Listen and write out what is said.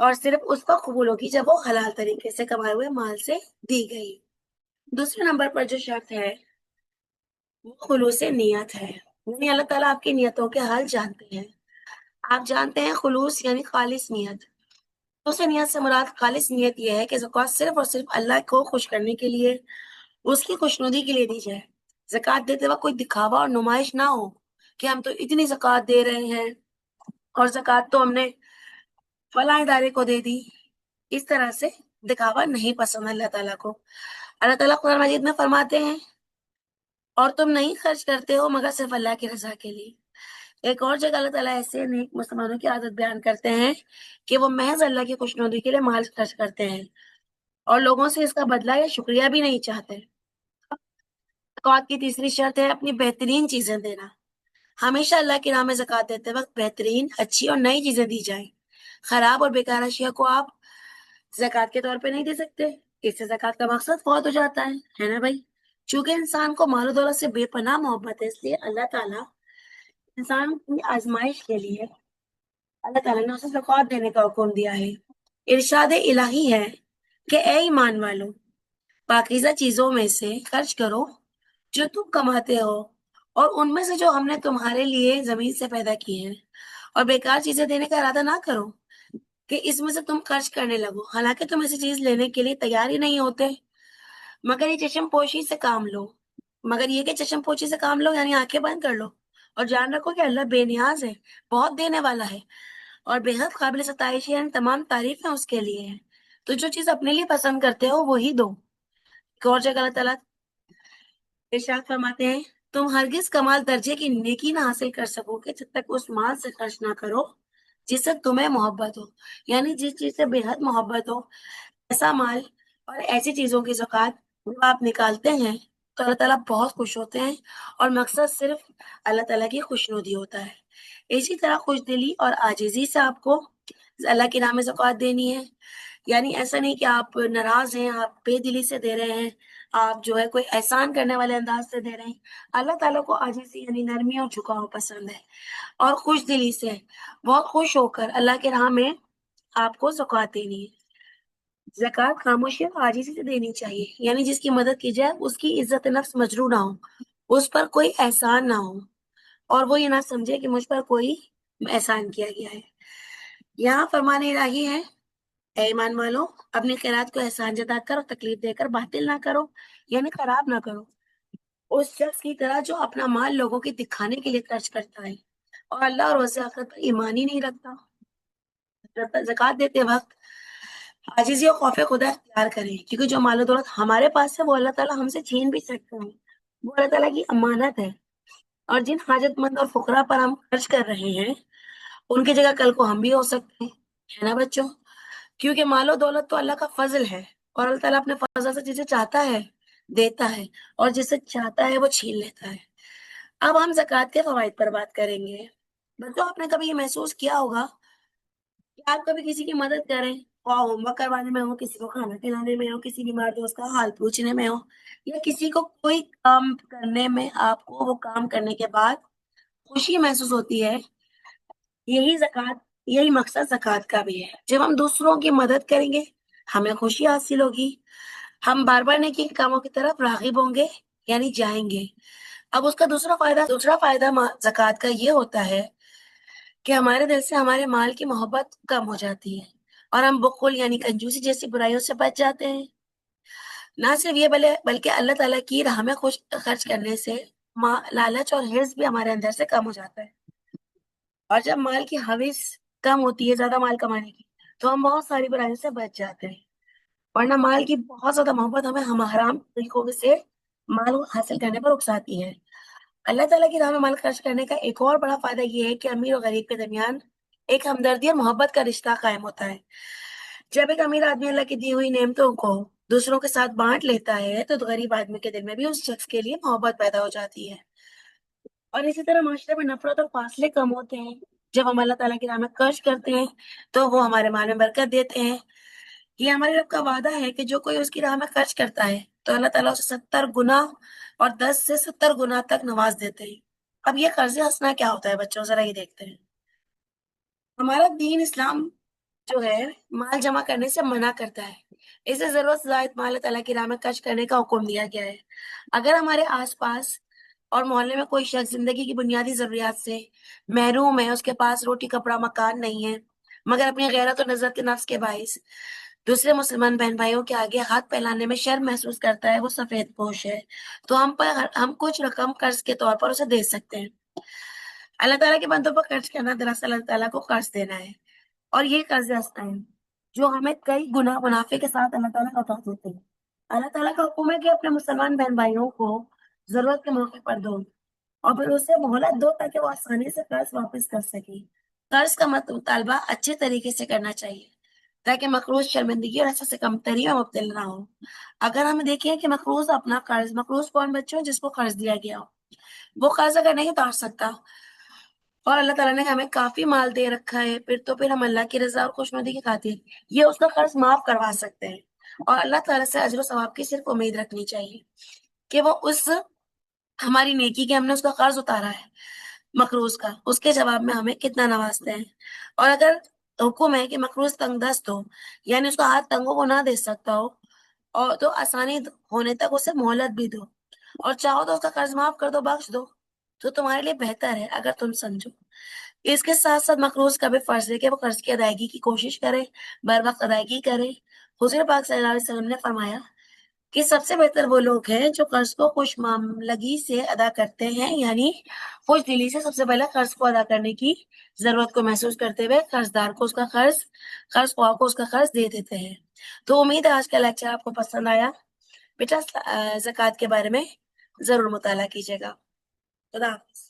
اور صرف اس وقت قبول ہوگی جب وہ حلال طریقے سے کمائے ہوئے مال سے دی گئی۔ دوسرے نمبر پر جو شرط ہے وہ خلوص نیت ہے، یعنی اللہ تعالیٰ آپ کی نیتوں کے حال جانتے ہیں۔ آپ جانتے ہیں خلوص یعنی خالص نیت۔ دوسری نیت سے مراد خالص نیت یہ ہے کہ زکوٰۃ صرف اور صرف اللہ کو خوش کرنے کے لیے، اس کی خوشنودی کے لیے دی جائے۔ زکوٰۃ دیتے وقت کوئی دکھاوا اور نمائش نہ ہو کہ ہم تو اتنی زکوٰۃ دے رہے ہیں اور زکوٰۃ تو ہم نے فلاں ادارے کو دے دی۔ اس طرح سے دکھاوا نہیں پسند اللہ تعالیٰ کو۔ اللہ تعالیٰ قرآن مجید میں فرماتے ہیں اور تم نہیں خرچ کرتے ہو مگر صرف اللہ کی رضا کے لیے۔ ایک اور جگہ اللہ تعالیٰ ایسے نیک مسلمانوں کی عادت بیان کرتے ہیں کہ وہ محض اللہ کی خوشنودی کے لیے مال خرچ کرتے ہیں اور لوگوں سے اس کا بدلہ یا شکریہ بھی نہیں چاہتے۔ زکوٰۃ کی تیسری شرط ہے اپنی بہترین چیزیں دینا۔ ہمیشہ اللہ کی راہ میں زکوٰۃ دیتے وقت بہترین، اچھی اور نئی چیزیں دی جائیں۔ خراب اور بیکار اشیاء کو آپ زکوٰۃ کے طور پہ نہیں دے سکتے، اس سے زکوٰۃ کا مقصد فوت ہو جاتا ہے نا بھائی؟ چونکہ انسان کو مال و دولت سے بے پناہ محبت ہے، اس لیے اللہ تعالیٰ انسان کی آزمائش کے لیے اللہ تعالیٰ نے اسے زکوٰۃ دینے کا حکم دیا ہے۔ ارشاد الہی ہے کہ اے ایمان والو، پاکیزہ چیزوں میں سے خرچ کرو جو تم کماتے ہو اور ان میں سے جو ہم نے تمہارے لیے زمین سے پیدا کی ہیں، اور بیکار چیزیں دینے کا ارادہ نہ کرو کہ اس میں سے تم خرچ کرنے لگو، حالانکہ تم ایسی چیز لینے کے لیے تیار ہی نہیں ہوتے، مگر یہ چشم پوشی سے کام لو۔ مگر یہ کہ چشم پوشی سے کام لو یعنی آنکھیں بند کر لو اور جان رکھو کہ اللہ بے نیاز ہے، بہت دینے والا ہے اور بے حد قابل ستائش ہے، یعنی تمام تعریفیں اس کے لیے ہیں۔ تو جو چیز اپنے لیے پسند کرتے ہو وہی دو۔ ایک اور جگہ اللہ تعالیٰ ارشاد فرماتے ہیں تم ہرگز کمال درجے کی نیکی نہ حاصل کر سکو گے جب تک اس مال سے خرچ نہ کرو جس سے تمہیں محبت ہو، یعنی جس چیز سے بے حد محبت ہو، ایسا مال اور ایسی چیزوں کی زکوٰۃ جب آپ نکالتے ہیں تو اللہ تعالیٰ بہت خوش ہوتے ہیں اور مقصد صرف اللہ تعالیٰ کی خوشنودی ہوتا ہے۔ اسی طرح خوش دلی اور عاجزی سے آپ کو اللہ کی راہ میں زکوٰۃ دینی ہے، یعنی ایسا نہیں کہ آپ ناراض ہیں، آپ بے دلی سے دے رہے ہیں، آپ جو ہے کوئی احسان کرنے والے انداز سے دے رہے ہیں۔ اللہ تعالیٰ کو عاجزی یعنی نرمی اور جھکاؤ پسند ہے اور خوش دلی سے بہت خوش ہو کر اللہ کے راہ میں آپ کو زکوٰۃ دینی ہے۔ زکوٰۃ خاموشی اور عاجزی سے دینی چاہیے، یعنی جس کی مدد کی جائے اس کی عزت نفس مجروح نہ ہو، اس پر کوئی احسان نہ ہو اور وہ یہ نہ سمجھے کہ مجھ پر کوئی احسان کیا گیا ہے۔ یہاں فرمان الہی ہے اے ایمان والو، اپنی خیرات کو احسان جتا کر اور تکلیف دے کر باطل نہ کرو، یعنی خراب نہ کرو، اس شخص کی طرح جو اپنا مال لوگوں کے دکھانے کے لیے خرچ کرتا ہے اور اللہ اور روز آخرت پر ایمان ہی نہیں رکھتا۔ زکوٰۃ دیتے وقت عاجزی اور خوف خدا اختیار کریں، کیونکہ جو مال و دولت ہمارے پاس ہے وہ اللہ تعالیٰ ہم سے چھین بھی سکتے ہیں، وہ اللہ تعالیٰ کی امانت ہے، اور جن حاجت مند اور فقراء پر ہم خرچ کر رہے ہیں ان کی جگہ کل کو ہم بھی ہو سکتے ہیں، ہے نا بچوں؟ کیونکہ مال و دولت تو اللہ کا فضل ہے اور اللہ تعالیٰ اپنے فضل سے جسے چاہتا ہے دیتا ہے اور جسے چاہتا ہے وہ چھین لیتا ہے۔ اب ہم زکوٰۃ کے فوائد پر بات کریں گے۔ بچوں، آپ نے کبھی یہ محسوس کیا ہوگا کہ آپ کبھی کسی کی مدد کریں، خواہ ہوم ورک کروانے میں ہو، کسی کو کھانا کھلانے میں ہو، کسی بیمار دوست کا حال پوچھنے میں ہو، یا کسی کو کوئی کام کرنے میں آپ کو وہ کام کرنے کے بعد خوشی محسوس ہوتی ہے، یہی مقصد زکوٰۃ کا بھی ہے۔ جب ہم دوسروں کی مدد کریں گے ہمیں خوشی حاصل ہوگی، ہم بار بار نیکی کے کاموں کی طرف راغب ہوں گے یعنی جائیں گے۔ اب اس کا دوسرا فائدہ زکوٰۃ کا یہ ہوتا ہے کہ ہمارے دل سے ہمارے مال کی محبت کم ہو جاتی ہے اور ہم بخل یعنی کنجوسی جیسی برائیوں سے بچ جاتے ہیں۔ نہ صرف یہ بلکہ اللہ تعالیٰ کی راہ میں خرچ کرنے سے لالچ اور حرص بھی ہمارے اندر سے کم ہو جاتا ہے، اور جب مال کی حوث کم ہوتی ہے زیادہ مال کمانے کی تو ہم بہت ساری برائیوں سے بچ جاتے ہیں، ورنہ مال کی بہت زیادہ محبت ہمیں حرام طریقوں سے مال حاصل کرنے پر اکساتی ہے۔ اللہ تعالیٰ کی راہ میں مال خرچ کرنے کا ایک اور بڑا فائدہ یہ ہے کہ امیر اور غریب کے درمیان ایک ہمدردی اور محبت کا رشتہ قائم ہوتا ہے۔ جب ایک امیر آدمی اللہ کی دی ہوئی نعمتوں کو دوسروں کے ساتھ بانٹ لیتا ہے تو غریب آدمی کے دل میں بھی اس شخص کے لیے محبت پیدا ہو جاتی ہے، اور اسی طرح معاشرے میں نفرت اور فاصلے کم ہوتے ہیں۔ جب ہم اللہ تعالیٰ کی راہ میں خرچ کرتے ہیں تو وہ ہمارے مال میں برکت دیتے ہیں۔ یہ ہمارے رب کا وعدہ ہے کہ جو کوئی اس کی راہ میں خرچ کرتا ہے تو اللہ تعالیٰ اسے 70 گنا اور 10 سے 70 گنا تک نواز دیتے ہیں۔ اب یہ قرض حسنہ کیا ہوتا ہے بچوں، ذرا یہ دیکھتے ہیں۔ ہمارا دین اسلام جو ہے مال جمع کرنے سے منع کرتا ہے، اسے ضرورت سے زائد مال اللہ تعالیٰ کی راہ میں خرچ کرنے کا حکم دیا گیا ہے۔ اگر ہمارے آس پاس اور محلے میں کوئی شخص زندگی کی بنیادی ضروریات سے محروم ہے، اس کے پاس روٹی کپڑا مکان نہیں ہے، مگر اپنی غیرت و نظرت نفس کے باعث دوسرے مسلمان بہن بھائیوں کے آگے ہاتھ پھیلانے میں شرم محسوس کرتا ہے، وہ سفید پوش ہے، تو ہم کچھ رقم قرض کے طور پر اسے دے سکتے ہیں۔ اللہ تعالیٰ کے بندوں پر خرچ کرنا دراصل اللہ تعالیٰ کو قرض دینا ہے، اور یہ قرض ہستہ ہے جو ہمیں کئی گنا منافع کے ساتھ اللہ تعالیٰ کا عطا دیتے ہیں۔ اللہ تعالیٰ کا حکم ہے کہ اپنے مسلمان بہن بھائیوں کو ضرورت کے موقع پر دو، اور پھر اسے مہلت دو تاکہ وہ آسانی سے قرض واپس کر سکے۔ قرض کا مطالبہ اچھے طریقے سے کرنا چاہیے تاکہ مقروض شرمندگی اور ایسا سے کمتری میں مبتلا نہ ہو۔ اگر ہم دیکھیں کہ مقروض کون بچوں جس کو قرض دیا گیا ہو، وہ قرض اگر نہیں اتار سکتا اور اللہ تعالیٰ نے ہمیں کافی مال دے رکھا ہے، پھر ہم اللہ کی رضا اور خوشنودی کی خاطر یہ اس کا قرض معاف کروا سکتے ہیں، اور اللہ تعالیٰ سے اجر و ثواب کی صرف امید رکھنی چاہیے کہ وہ ہماری نیکی کے ہم نے اس کا قرض اتارا ہے مقروض کا، اس کے جواب میں ہمیں کتنا نوازتے ہیں۔ اور اگر حکم ہے کہ مقروض تنگ دست ہو، یعنی اس کا ہاتھ تنگوں کو نہ دے سکتا ہو، اور تو آسانی ہونے تک اسے مہلت بھی دو، اور چاہو تو اس کا قرض معاف کر دو، بخش دو، تو تمہارے لیے بہتر ہے اگر تم سمجھو۔ اس کے ساتھ ساتھ مقروض کا بھی فرض ہے کہ وہ قرض کی ادائیگی کی کوشش کرے، بر وقت ادائیگی کرے۔ حضور پاک صلی اللہ علیہ وسلم نے فرمایا کہ سب سے بہتر وہ لوگ ہیں جو قرض کو خوش معاملگی سے ادا کرتے ہیں، یعنی خوش دلی سے سب سے پہلے قرض کو ادا کرنے کی ضرورت کو محسوس کرتے ہوئے قرضدار کو قرض خواہ کو اس کا قرض دے دیتے ہیں۔ تو امید ہے آج کا لیکچر آپ کو پسند آیا۔ بیٹا زکوٰۃ کے بارے میں ضرور مطالعہ کیجیے گا۔ خدا حافظ۔